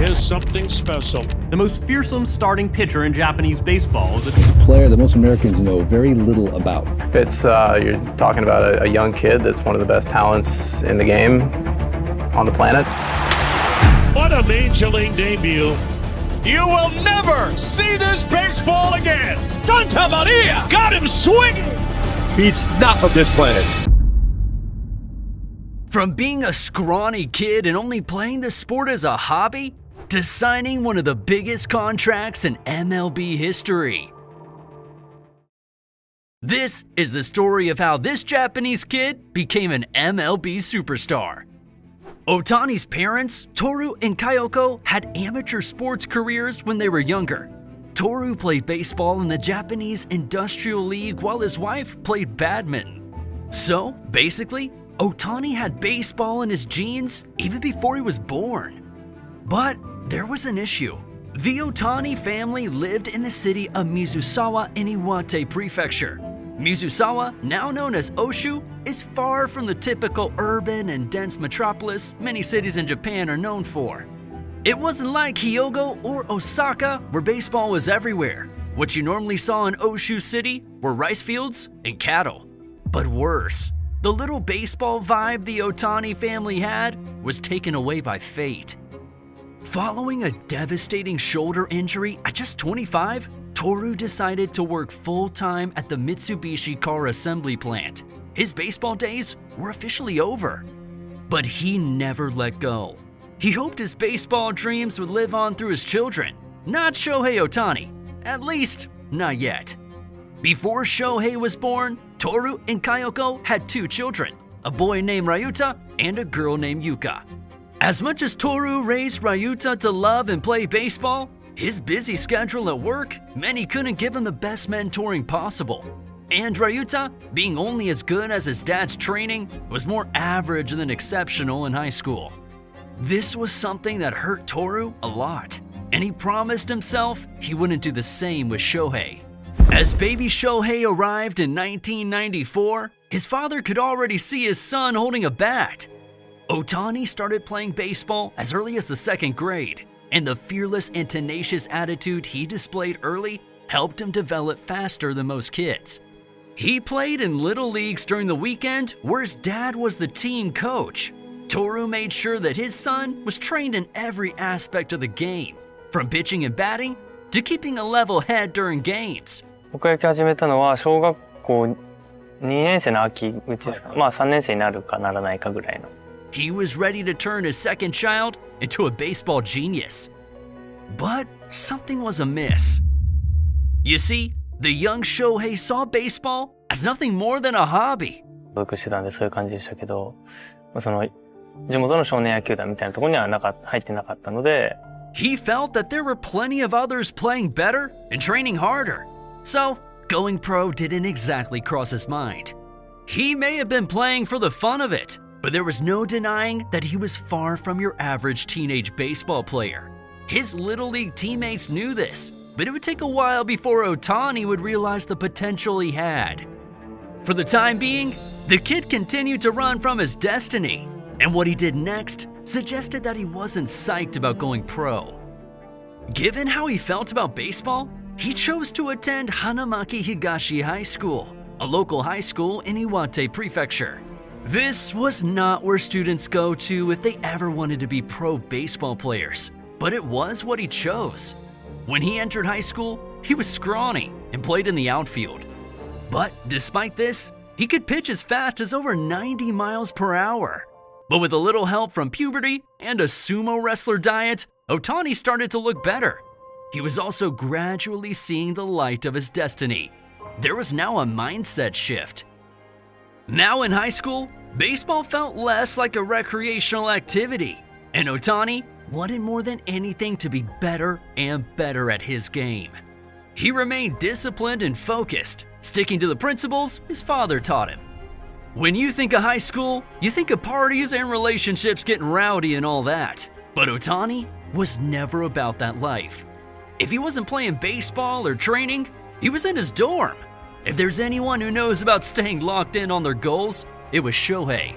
is something special. The most fearsome starting pitcher in Japanese baseball is He's a player that most Americans know very little about. It's you're talking about a young kid that's one of the best talents in the game on the planet. What a major league debut. You will never see this baseball again. Santa Maria got him swinging. He's not from this planet. From being a scrawny kid and only playing the sport as a hobby, to signing one of the biggest contracts in MLB history. This is the story of how this Japanese kid became an MLB superstar. Ohtani's parents, Toru and Kyoko, had amateur sports careers when they were younger. Toru played baseball in the Japanese Industrial League while his wife played badminton. So, basically, Ohtani had baseball in his genes even before he was born. But there was an issue. The Ohtani family lived in the city of Mizusawa in Iwate Prefecture. Mizusawa, now known as Oshu, is far from the typical urban and dense metropolis many cities in Japan are known for. It wasn't like Hyogo or Osaka, where baseball was everywhere. What you normally saw in Oshu City were rice fields and cattle. But worse, the little baseball vibe the Ohtani family had was taken away by fate. Following a devastating shoulder injury at just 25, Toru decided to work full-time at the Mitsubishi car assembly plant. His baseball days were officially over. But he never let go. He hoped his baseball dreams would live on through his children, not Shohei Ohtani, at least not yet. Before Shohei was born, Toru and Kyoko had two children, a boy named Ryuta and a girl named Yuka. As much as Toru raised Ryuta to love and play baseball, his busy schedule at work meant he couldn't give him the best mentoring possible. And Ryuta, being only as good as his dad's training, was more average than exceptional in high school. This was something that hurt Toru a lot, and he promised himself he wouldn't do the same with Shohei. As baby Shohei arrived in 1994, his father could already see his son holding a bat. Ohtani started playing baseball as early as the second grade, and the fearless and tenacious attitude he displayed early helped him develop faster than most kids. He played in little leagues during the weekend where his dad was the team coach. Toru made sure that his son was trained in every aspect of the game, from pitching and batting to keeping a level head during games. 僕が野球始めたのは小学校2年生の秋口ですか。まあ3年生になるかならないかぐらいの。He was ready to turn his second child into a baseball genius. But something was amiss. You see, the young Shohei saw baseball as nothing more than a hobby. 所属してたんでそういう感じでしたけど、その地元の少年野球団みたいなところには入ってなかったので。He felt that there were plenty of others playing better and training harder. So, going pro didn't exactly cross his mind. He may have been playing for the fun of it, but there was no denying that he was far from your average teenage baseball player. His little league teammates knew this, but it would take a while before Ohtani would realize the potential he had. For the time being, the kid continued to run from his destiny, and what he did next suggested that he wasn't psyched about going pro. Given how he felt about baseball, he chose to attend Hanamaki Higashi High School, a local high school in Iwate Prefecture. This was not where students go to if they ever wanted to be pro baseball players, but it was what he chose. When he entered high school, he was scrawny and played in the outfield. But despite this, he could pitch as fast as over 90 miles per hour. But with a little help from puberty and a sumo wrestler diet, Ohtani started to look better. He was also gradually seeing the light of his destiny. There was now a mindset shift. Now in high school, baseball felt less like a recreational activity, and Ohtani wanted more than anything to be better and better at his game. He remained disciplined and focused, sticking to the principles his father taught him. When you think of high school, you think of parties and relationships getting rowdy and all that. But Ohtani was never about that life. If he wasn't playing baseball or training, he was in his dorm. If there's anyone who knows about staying locked in on their goals, it was Shohei.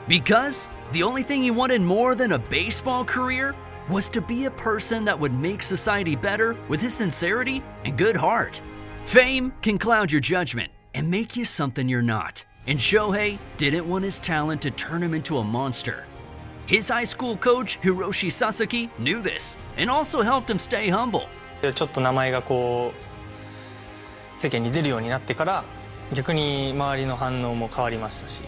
Because the only thing he wanted more than a baseball career was to be a person that would make society better with his sincerity and good heart. Fame can cloud your judgment and make you something you're not, and Shohei didn't want his talent to turn him into a monster. His high school coach, Hiroshi Sasaki, knew this and also helped him stay humble. ちょっと名前がこう世間に出るようになってから逆に周りの反応も変わりましたし。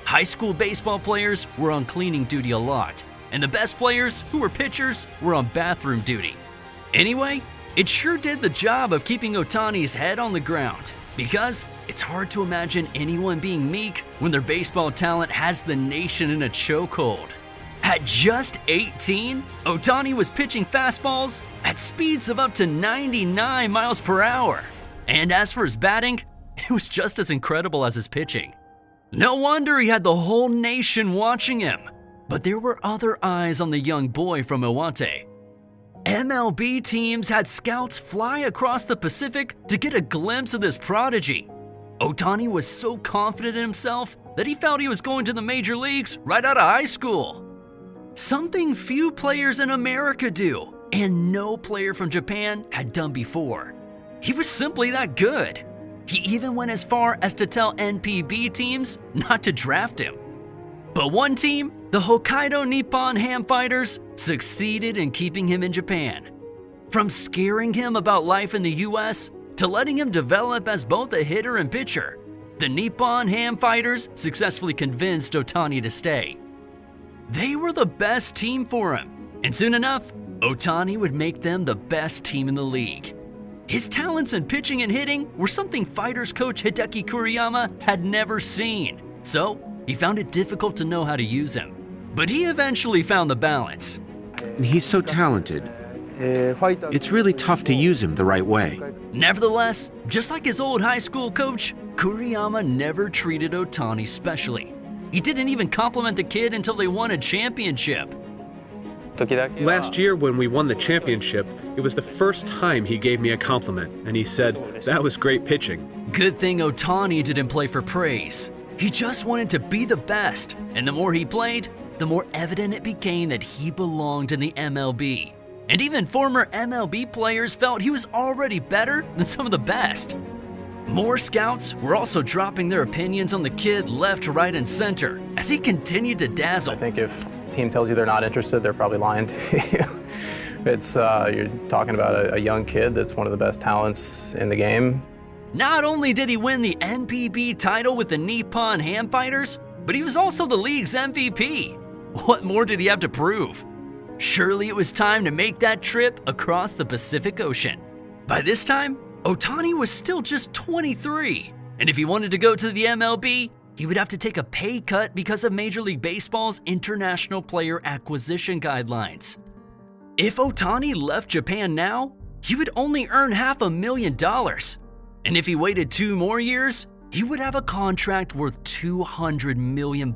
High school baseball players were on cleaning duty a lot, and the best players, who were pitchers, were on bathroom duty. Anyway, it sure did the job of keeping Ohtani's head on the ground, because it's hard to imagine anyone being meek when their baseball talent has the nation in a chokehold. At just 18, Ohtani was pitching fastballs at speeds of up to 99 miles per hour. And as for his batting, it was just as incredible as his pitching. No wonder he had the whole nation watching him. But there were other eyes on the young boy from Iwate. MLB teams had scouts fly across the Pacific to get a glimpse of this prodigy. Ohtani was so confident in himself that he felt he was going to the major leagues right out of high school. Something few players in America do, and no player from Japan had done before. He was simply that good. He even went as far as to tell NPB teams not to draft him. But one team, the Hokkaido Nippon Ham Fighters, succeeded in keeping him in Japan. From scaring him about life in the US to letting him develop as both a hitter and pitcher, the Nippon Ham Fighters successfully convinced Ohtani to stay. They were the best team for him, and soon enough, Ohtani would make them the best team in the league. His talents in pitching and hitting were something Fighters coach Hideki Kuriyama had never seen, so he found it difficult to know how to use him. But he eventually found the balance. He's so talented. It's really tough to use him the right way. Nevertheless, just like his old high school coach, Kuriyama never treated Ohtani specially. He didn't even compliment the kid until they won a championship. Last year when we won the championship, it was the first time he gave me a compliment, and he said, "That was great pitching." Good thing Ohtani didn't play for praise. He just wanted to be the best, and the more he played, the more evident it became that he belonged in the MLB. And even former MLB players felt he was already better than some of the best. More scouts were also dropping their opinions on the kid left, right, and center as he continued to dazzle. I think if a team tells you they're not interested, they're probably lying to you. You're talking about a young kid that's one of the best talents in the game. Not only did he win the NPB title with the Nippon Ham Fighters, but he was also the league's MVP. What more did he have to prove? Surely it was time to make that trip across the Pacific Ocean. By this time, Ohtani was still just 23, and if he wanted to go to the MLB, he would have to take a pay cut because of Major League Baseball's international player acquisition guidelines. If Ohtani left Japan now, he would only earn $500,000. And if he waited 2 more years, he would have a contract worth $200 million.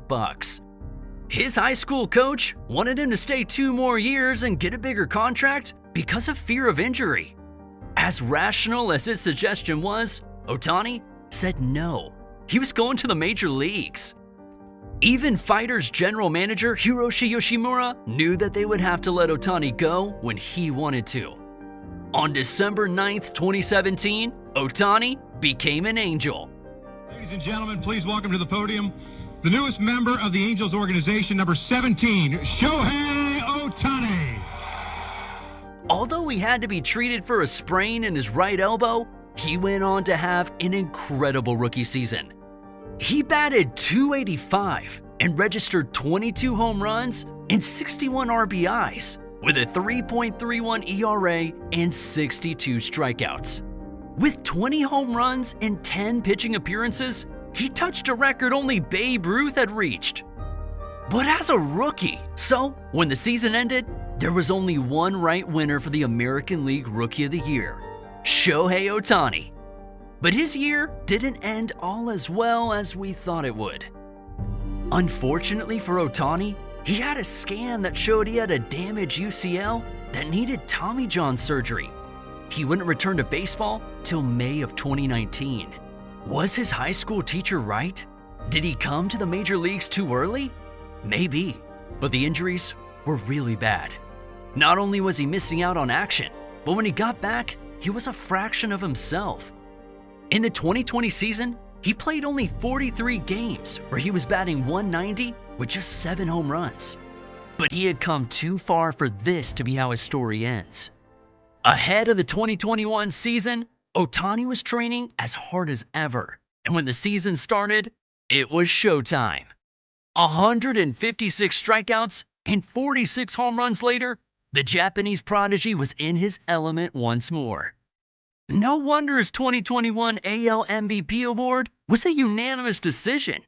His high school coach wanted him to stay 2 more years and get a bigger contract because of fear of injury. As rational as his suggestion was, Ohtani said no. He was going to the major leagues. Even Fighters general manager Hiroshi Yoshimura knew that they would have to let Ohtani go when he wanted to. On December 9th, 2017, Ohtani became an Angel. Ladies and gentlemen, please welcome to the podium the newest member of the Angels organization, number 17, Shohei Ohtani. Although he had to be treated for a sprain in his right elbow, he went on to have an incredible rookie season. He batted .285 and registered 22 home runs and 61 RBIs with a 3.31 ERA and 62 strikeouts. With 20 home runs and 10 pitching appearances, he touched a record only Babe Ruth had reached. But as a rookie, so when the season ended, there was only one right winner for the American League Rookie of the Year, Shohei Ohtani. But his year didn't end all as well as we thought it would. Unfortunately for Ohtani, he had a scan that showed he had a damaged UCL that needed Tommy John surgery. He wouldn't return to baseball till May of 2019. Was his high school teacher right? Did he come to the major leagues too early? Maybe, but the injuries were really bad. Not only was he missing out on action, but when he got back, he was a fraction of himself. In the 2020 season, he played only 43 games where he was batting .190 with just 7 home runs. But he had come too far for this to be how his story ends. Ahead of the 2021 season, Ohtani was training as hard as ever. And when the season started, it was showtime. 156 strikeouts and 46 home runs later, the Japanese prodigy was in his element once more. No wonder his 2021 AL MVP award was a unanimous decision.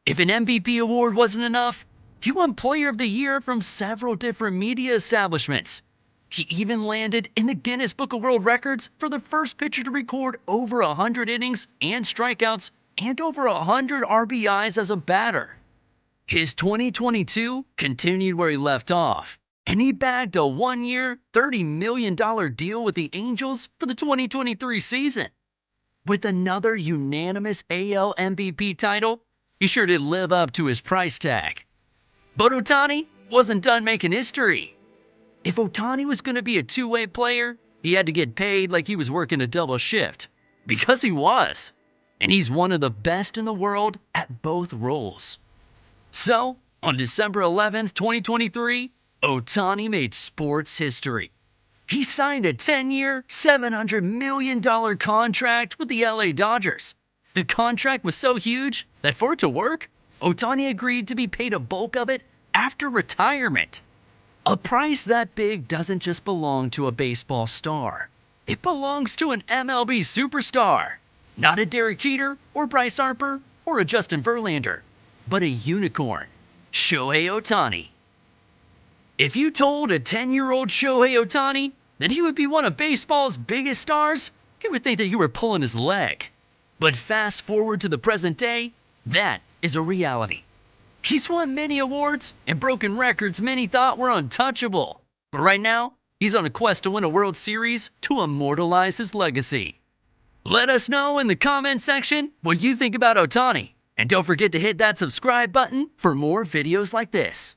If an MVP award wasn't enough, he won Player of the Year from several different media establishments. He even landed in the Guinness Book of World Records for the first pitcher to record over 100 innings and strikeouts and over 100 RBIs as a batter. His 2022 continued where he left off, and he bagged a one-year, $30 million deal with the Angels for the 2023 season. With another unanimous AL MVP title, he sure did live up to his price tag. But Ohtani wasn't done making history. If Ohtani was going to be a two-way player, he had to get paid like he was working a double shift. Because he was. And he's one of the best in the world at both roles. So, on December 11th, 2023, Ohtani made sports history. He signed a 10-year, $700 million contract with the LA Dodgers. The contract was so huge that for it to work, Ohtani agreed to be paid a bulk of it after retirement. A price that big doesn't just belong to a baseball star. It belongs to an MLB superstar. Not a Derek Jeter or Bryce Harper or a Justin Verlander, but a unicorn, Shohei Ohtani. If you told a 10-year-old Shohei Ohtani that he would be one of baseball's biggest stars, he would think that you were pulling his leg. But fast forward to the present day, that is a reality. He's won many awards and broken records many thought were untouchable. But right now, he's on a quest to win a World Series to immortalize his legacy. Let us know in the comment section what you think about Ohtani. And don't forget to hit that subscribe button for more videos like this.